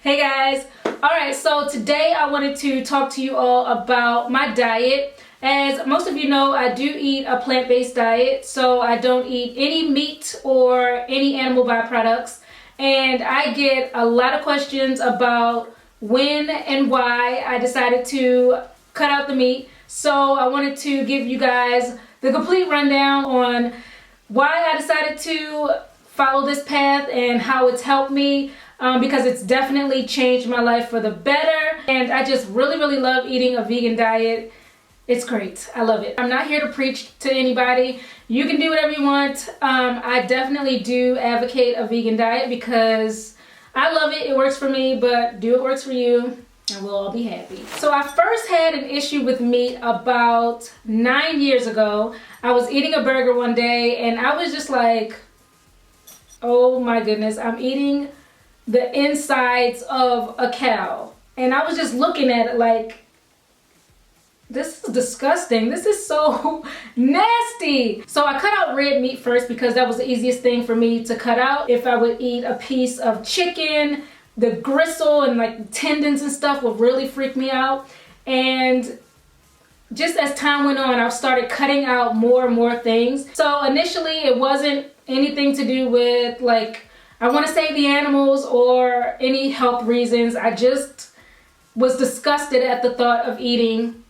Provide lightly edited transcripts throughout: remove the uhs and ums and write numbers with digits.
Hey guys. Alright, so today I wanted to talk to you all about my diet. As most of you know, I do eat a plant-based diet, so I don't eat any meat or any animal byproducts. And I get a lot of questions about when and why I decided to cut out the meat. So I wanted to give you guys the complete rundown on why I decided to follow this path and how it's helped me. Because it's definitely changed my life for the better, and I just really love eating a vegan diet. It's great. I love it. I'm not here to preach to anybody. You can do whatever you want. I definitely do advocate a vegan diet because I love it. It works for me, but do what works for you and we'll all be happy. So I first had an issue with meat about 9 years ago. I was eating a burger one day and I was just like, oh my goodness, I'm eating the insides of a cow. And I was just looking at it like, this is disgusting. This is so nasty. So I cut out red meat first because that was the easiest thing for me to cut out. If I would eat a piece of chicken, the gristle and like tendons and stuff would really freak me out. And just as time went on, I started cutting out more and more things. So initially it wasn't anything to do with like, I want to save the animals or any health reasons. I just was disgusted at the thought of eating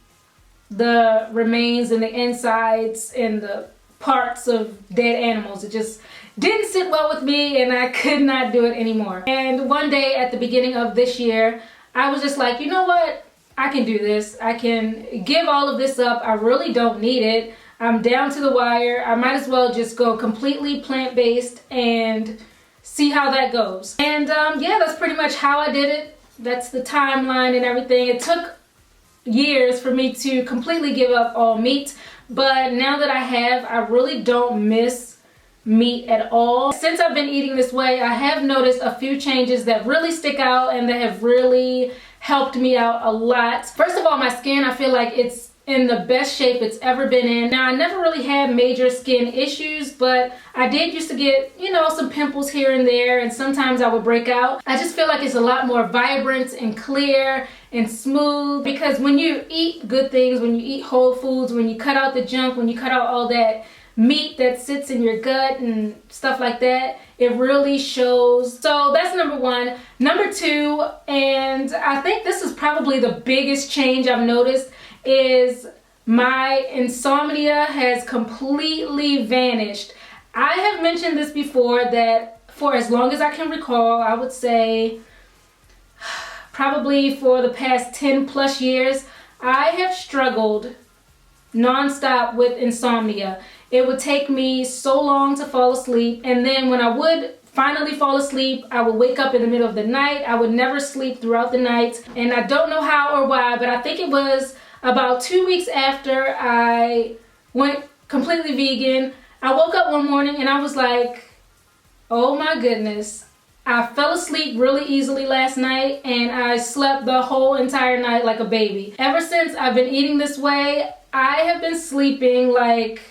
the remains and the insides and the parts of dead animals. It just didn't sit well with me and I could not do it anymore. And one day at the beginning of this year, I was just like, you know what? I can do this. I can give all of this up. I really don't need it. I'm down to the wire. I might as well just go completely plant-based and see how that goes. And yeah, that's pretty much how I did it. That's the timeline and everything. It took years for me to completely give up all meat, but now that I have, I really don't miss meat at all. Since I've been eating this way, I have noticed a few changes that really stick out and that have really helped me out a lot. First of all, my skin, I feel like it's in the best shape it's ever been in. Now, I never really had major skin issues, but I did used to get, you know, some pimples here and there, and sometimes I would break out. I just feel like it's a lot more vibrant and clear and smooth, because when you eat good things, when you eat whole foods, when you cut out the junk, when you cut out all that meat that sits in your gut and stuff like that, it really shows. So that's number one. Number two, and I think this is probably the biggest change I've noticed, is my insomnia has completely vanished. I have mentioned this before that for as long as I can recall, I would say probably for the past 10 plus years, I have struggled nonstop with insomnia. It would take me so long to fall asleep, and then when I would finally fall asleep, I would wake up in the middle of the night. I would never sleep throughout the night, and I don't know how or why, but I think it was about 2 weeks after I went completely vegan, I woke up one morning and I was like, oh my goodness, I fell asleep really easily last night and I slept the whole entire night like a baby. Ever since I've been eating this way, I have been sleeping like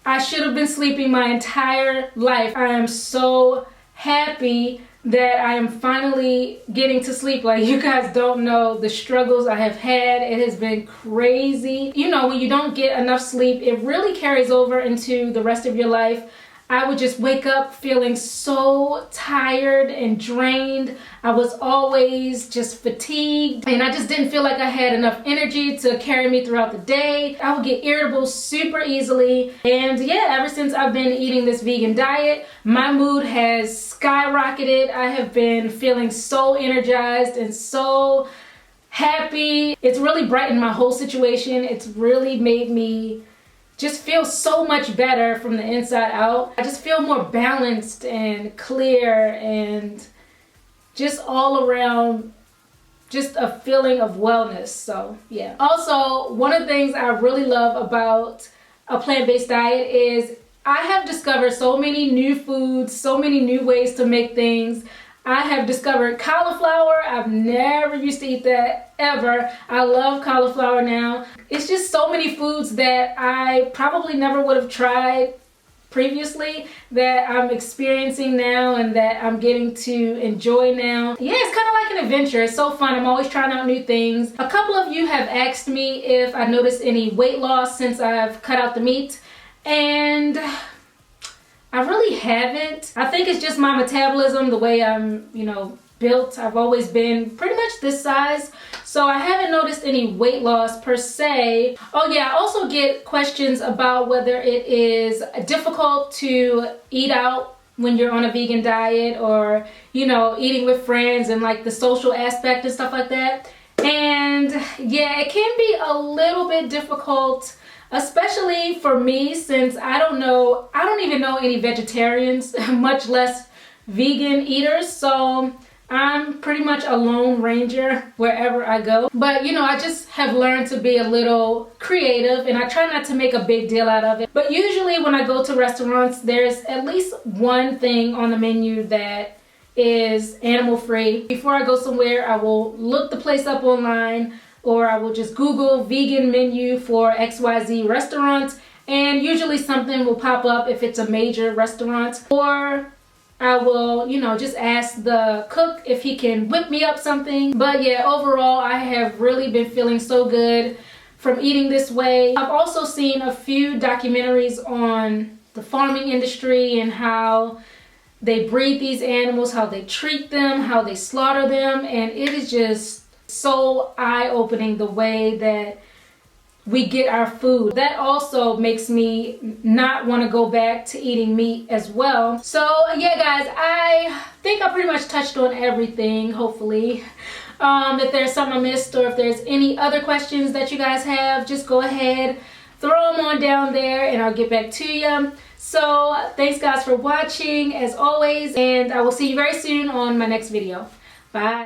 I should have been sleeping my entire life. I am so happy that I am finally getting to sleep. Like, you guys don't know the struggles I have had. It has been crazy. You know, when you don't get enough sleep, it really carries over into the rest of your life. I would just wake up feeling so tired and drained. I was always just fatigued and I just didn't feel like I had enough energy to carry me throughout the day. I would get irritable super easily. And yeah, ever since I've been eating this vegan diet, my mood has skyrocketed. I have been feeling so energized and so happy. It's really brightened my whole situation. It's really made me just feel so much better from the inside out. I just feel more balanced and clear and just all around just a feeling of wellness. So yeah. Also, one of the things I really love about a plant-based diet is I have discovered so many new foods, so many new ways to make things. I have discovered cauliflower. I've never used to eat that ever. I love cauliflower now. It's just so many foods that I probably never would have tried previously that I'm experiencing now and that I'm getting to enjoy now. Yeah, it's kind of like an adventure. It's so fun. I'm always trying out new things. A couple of you have asked me if I noticed any weight loss since I've cut out the meat, and I really haven't. I think it's just my metabolism, the way I'm, built. I've always been pretty much this size, so I haven't noticed any weight loss per se. Oh yeah, I also get questions about whether it is difficult to eat out when you're on a vegan diet, or eating with friends and like the social aspect and stuff like that. And yeah, it can be a little bit difficult, especially for me, since I don't even know any vegetarians, much less vegan eaters. So I'm pretty much a lone ranger wherever I go. But I just have learned to be a little creative, and I try not to make a big deal out of it. But usually when I go to restaurants, there's at least one thing on the menu that is animal free. Before I go somewhere, I will look the place up online, or I will just Google vegan menu for XYZ restaurant, and usually something will pop up if it's a major restaurant. Or I will, just ask the cook if he can whip me up something. But yeah, overall, I have really been feeling so good from eating this way. I've also seen a few documentaries on the farming industry and how they breed these animals, how they treat them, how they slaughter them, and it is just so eye-opening the way that we get our food. That also makes me not want to go back to eating meat as well. So yeah guys, I think I pretty much touched on everything, hopefully. If there's something I missed, or if there's any other questions that you guys have, just go ahead, throw them on down there and I'll get back to you. So thanks guys for watching as always, and I will see you very soon on my next video. Bye.